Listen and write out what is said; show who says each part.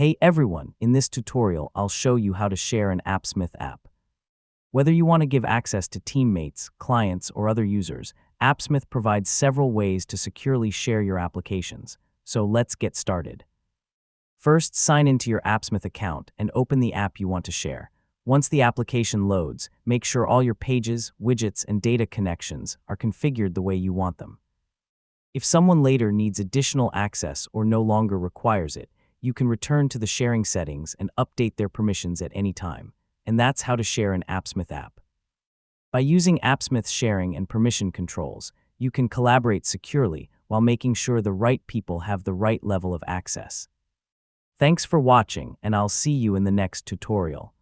Speaker 1: Hey everyone, in this tutorial I'll show you how to share an Appsmith app. Whether you want to give access to teammates, clients, or other users, Appsmith provides several ways to securely share your applications. So let's get started. First, sign into your Appsmith account and open the app you want to share. Once the application loads, make sure all your pages, widgets, and data connections are configured the way you want them. If someone later needs additional access or no longer requires it, you can return to the sharing settings and update their permissions at any time. And that's how to share an Appsmith app. By using Appsmith's sharing and permission controls, you can collaborate securely while making sure the right people have the right level of access. Thanks for watching, and I'll see you in the next tutorial.